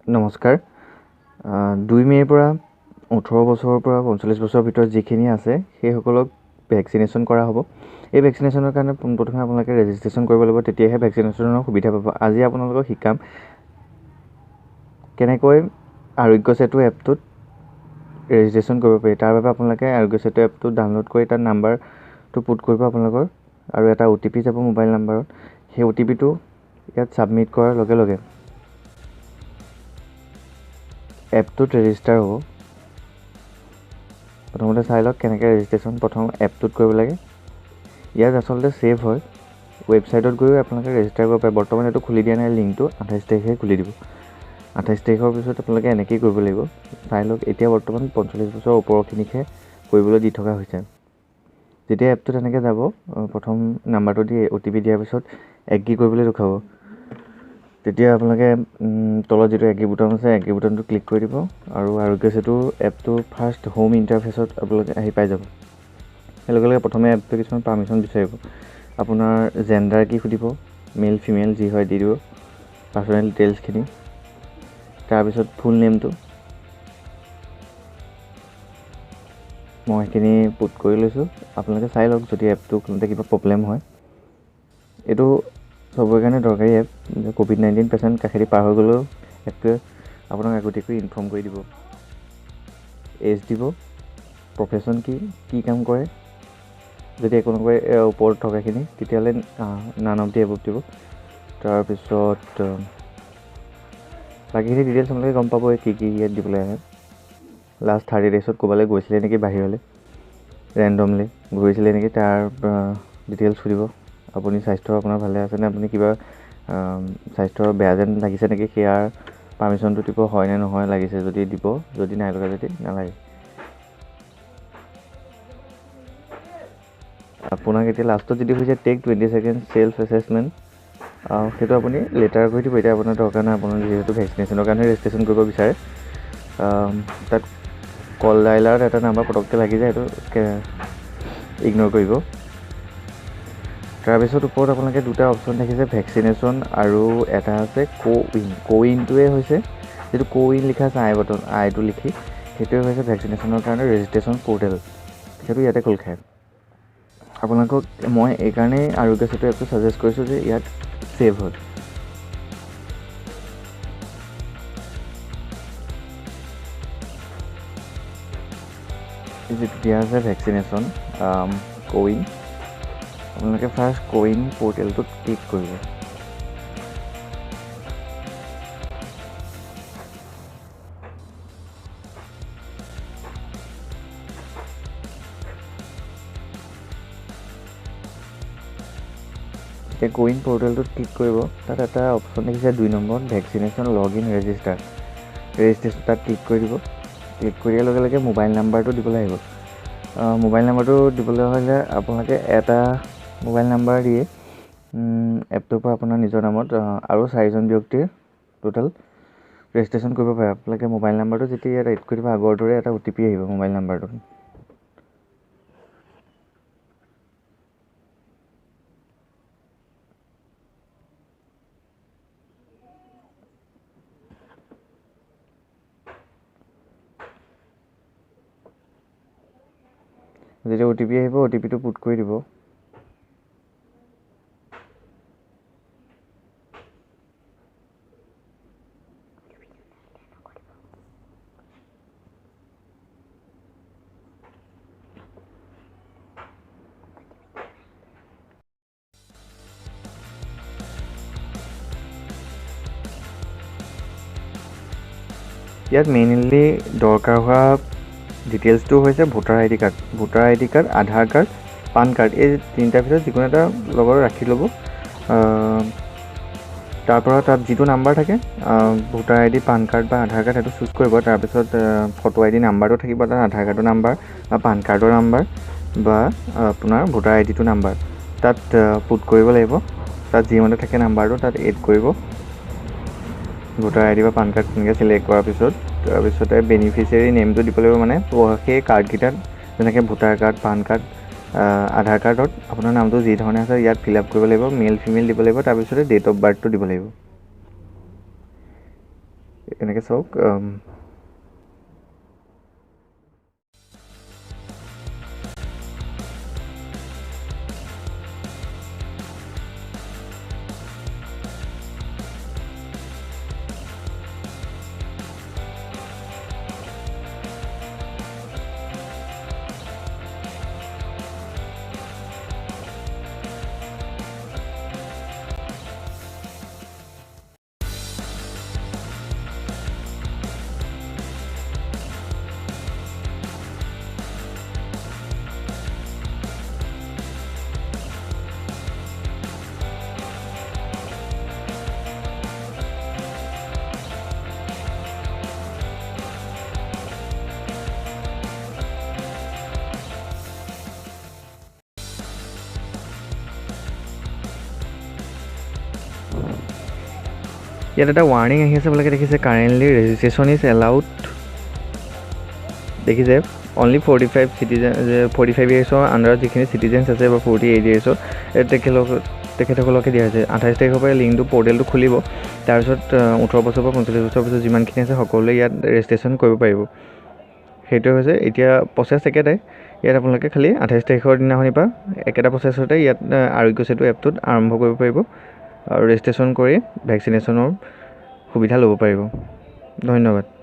নমস্কাৰ। 2 মে'ৰ পৰা 18 বছৰৰ পৰা 45 বছৰৰ ভিতৰত যিখিনি আছে সেইসকলক ভেকচিনেশ্যন কৰা হ'ব। এই ভেকচিনেশ্যনৰ কাৰণে পোনপ্ৰথমে আপোনালোকে ৰেজিষ্ট্ৰেশ্যন কৰিব লাগিব, তেতিয়াহে ভেকচিনেশ্যনৰ সুবিধা পাব। আজি আপোনালোকক শিকাম কেনেকৈ আৰোগ্য সেতু এপটোত ৰেজিষ্ট্ৰেশ্যন কৰিব পাৰি। তাৰ বাবে আপোনালোকে আৰোগ্য সেতু এপটো ডাউনলোড কৰি তাত নাম্বাৰটো পুট কৰিব আপোনালোকৰ, আৰু এটা OTP যাব মোবাইল নাম্বাৰত। সেই OTPটো ইয়াত ছাবমিট কৰাৰ লগে লগে এপটোত ৰেজিষ্টাৰ হ'ব। প্ৰথমতে চাই লওক কেনেকৈ ৰেজিষ্ট্ৰেশ্যন প্ৰথম এপটোত কৰিব লাগে। ইয়াত আচলতে ছেভ হয়, ৱেবছাইটত গৈও আপোনালোকে ৰেজিষ্টাৰ কৰিব পাৰে। বৰ্তমান এইটো খুলি দিয়া নাই, লিংকটো 28 তাৰিখে খুলি দিব। 28 তাৰিখৰ পিছত আপোনালোকে এনেকেই কৰিব লাগিব। চাই লওক, এতিয়া বৰ্তমান 45 বছৰৰ ওপৰখিনিকহে কৰিবলৈ দি থকা হৈছে। যেতিয়া এপটোত এনেকৈ যাব, প্ৰথম নাম্বাৰটো দি OTP দিয়াৰ পিছত এগ্ৰী কৰিবলৈ দেখুৱাব। তেতিয়া আপোনালোকে তলত যিটো এগ্ৰী বুটাম আছে, এগ্ৰী বুটামটো ক্লিক কৰি দিব, আৰু আৰোগ্য সেতু এপটো ফাৰ্ষ্ট হোম ইণ্টাৰফেচত আপোনালোকে আহি পাই যাব। সেই লগে লগে প্ৰথমে এপটো কিছুমান পাৰ্মিশ্যন বিচাৰিব। আপোনাৰ জেণ্ডাৰ কি সুধিব, মেল ফিমেল যি হয় দি দিব, পাৰ্চনেল ডিটেইলছখিনি। তাৰপিছত ফুল নেমটো মই সেইখিনি পুট কৰি লৈছোঁ। আপোনালোকে চাই লওক যদি এপটো খোলোতে কিবা প্ৰব্লেম হয়। এইটো চবৰে কাৰণে দৰকাৰী এপ। COVID-19 পেচেণ্ট কাষেদি পাৰ হৈ গ'লেও এপটোৱে আপোনাক আগতীয়াকৈ ইনফৰ্ম কৰি দিব। এজ দিব, প্ৰফেশ্যন কি কাম কৰে, যদি একো নকৰে ওপৰত থকাখিনি, তেতিয়াহ'লে নান অফ দি এবভ দিব। তাৰপিছত বাকীখিনি ডিটেইলছ আপোনালোকে গম পাব কি ইয়াত দিবলৈ আহে। লাষ্ট 30 ডেইছত ক'ৰবালৈ গৈছিলে নেকি, বাহিৰলৈ ৰেণ্ডমলি ঘূৰিছিলে নেকি, তাৰ ডিটেইলছ সুধিব। আপুনি স্বাস্থ্য আপোনাৰ ভালে আছেনে, আপুনি কিবা স্বাস্থ্য বেয়া যেন লাগিছে নেকি, সেয়াৰ পাৰ্মিশ্যনটো দিব, হয় নে নহয়, লাগিছে যদি দিব, যদি নাই লগা যদি নালাগে। আপোনাক এতিয়া লাষ্টত যদি হৈছে টেক 20 ছেকেণ্ড ছেল্ফ এছেছমেণ্ট, সেইটো আপুনি লেটাৰ কৰি দিব। এতিয়া আপোনাৰ দৰকাৰ নাই, আপোনাৰ যিহেতু ভেকচিনেশ্যনৰ কাৰণে ৰেজিষ্ট্ৰেশ্যন কৰিব বিচাৰে। তাত কল ডাইলাৰত এটা নাম্বাৰ পটককৈ লাগি যায়, সেইটো ইগন'ৰ কৰিব। তাৰপিছত ওপৰত আপোনালোকে দুটা অপশ্যন দেখিছে, ভেকচিনেশ্যন আৰু এটা আছে কোৱিনটোৱে হৈছে যিটো কোৱিন লিখা আছে আইটো লিখি, সেইটোৱে হৈছে ভেকচিনেশ্যনৰ কাৰণে ৰেজিষ্ট্ৰেশ্যন পৰ্টেল। সেইটো ইয়াতে খোল খায়। আপোনালোকক মই এইকাৰণেই আৰোগ্য সেতু এপটো ছাজেষ্ট কৰিছোঁ যে ইয়াত ছেভ হ'ল। যিটো দিয়া আছে ভেকচিনেশ্যন কোৱিন, আপোনালোকে ফাৰ্ষ্ট কোৱিন পৰ্টেলটোত ক্লিক কৰিব। এতিয়া কোৱিন পৰ্টেলটোত ক্লিক কৰিব, তাত এটা অপশ্যন দেখিছে 2 নম্বৰত ভেকচিনেশ্যন লগ ইন ৰেজিষ্ট্ৰেশ্যন, তাত ক্লিক কৰি দিব। ক্লিক কৰি দিয়াৰ লগে লগে মোবাইল নাম্বাৰটো দিবলৈ আহিব। মোবাইল নাম্বাৰটো দিবলৈ হ'লে আপোনালোকে এটা মোবাইল নাম্বাৰ দিয়ে এপটোৰ পৰা আপোনাৰ নিজৰ নামত আৰু 4জন ব্যক্তিৰ টোটেল ৰেজিষ্ট্ৰেশ্যন কৰিব পাৰে। আপোনালোকে মোবাইল নাম্বাৰটো যেতিয়া ইয়াত এড কৰি দিব, আগৰ দৰে এটা OTP আহিব মোবাইল নাম্বাৰটো। যেতিয়া OTP আহিব, OTPটো পুট কৰি দিব। ইয়াত মেইনলি দৰকাৰ হোৱা ডিটেইলছটো হৈছে ভোটাৰ ID কাৰ্ড, আধাৰ কাৰ্ড, পান কাৰ্ড, এই তিনিটাৰ ভিতৰত যিকোনো এটা লগত ৰাখি ল'ব। তাৰপৰা তাত যিটো নাম্বাৰ থাকে, ভোটাৰ ID, পান কাৰ্ড বা আধাৰ কাৰ্ড, সেইটো চুজ কৰিব। তাৰপিছত ফটো ID নাম্বাৰটো থাকিব, তাত আধাৰ কাৰ্ডৰ নাম্বাৰ বা পান কাৰ্ডৰ নাম্বাৰ বা আপোনাৰ ভোটাৰ IDটো নাম্বাৰ তাত পুট কৰিব লাগিব। তাত যিমতে থাকে নাম্বাৰটো তাত এড কৰিব। ভোটাৰ ID বা পান কাৰ্ড তেনেকৈ চিলেক্ট কৰাৰ পিছত তাৰপিছতে বেনিফিচিয়াৰী নেমটো দিব লাগিব। মানে সেই কাৰ্ডকেইটাত যেনেকৈ ভোটাৰ কাৰ্ড, পান কাৰ্ড, আধাৰ কাৰ্ডত আপোনাৰ নামটো যি ধৰণে আছে ইয়াত ফিল আপ কৰিব লাগিব, মেল ফিমেল দিব লাগিব। তাৰপিছতে ডেট অফ বাৰ্থটো দিব লাগিব। এনেকৈ চাওক ইয়াত এটা ৱাৰ্ণিং আহি আছে আপোনালোকে দেখিছে কাৰেণ্টলি ৰেজিষ্ট্ৰেশ্যন ইজ এলাউড দেখিছে অনলি 45 ইয়েৰ্ছৰ আণ্ডাৰত যিখিনি চিটিজেনছ আছে বা 48 ইয়েৰ্ছৰ তেখেতসকলকে দিয়া হৈছে 28 তাৰিখৰ পৰা লিংকটো পৰ্টেলটো খুলিব তাৰপিছত 18 বছৰ পৰা 45 বছৰ পিছত যিমানখিনি আছে সকলোৱে ইয়াত ৰেজিষ্ট্ৰেশ্যন কৰিব পাৰিব সেইটোৱে হৈছে এতিয়া প্ৰচেছ একেটাই ইয়াত আপোনালোকে খালি 28 তাৰিখৰ দিনাখনিৰ পৰা একেটা প্ৰচেছতে ইয়াত আৰোগ্য সেতু এপটোত আৰম্ভ কৰিব পাৰিব আৰু ৰেজিষ্ট্ৰেশ্যন কৰি ভেকচিনেশ্যনৰ সুবিধা ল'ব পাৰিব ধন্যবাদ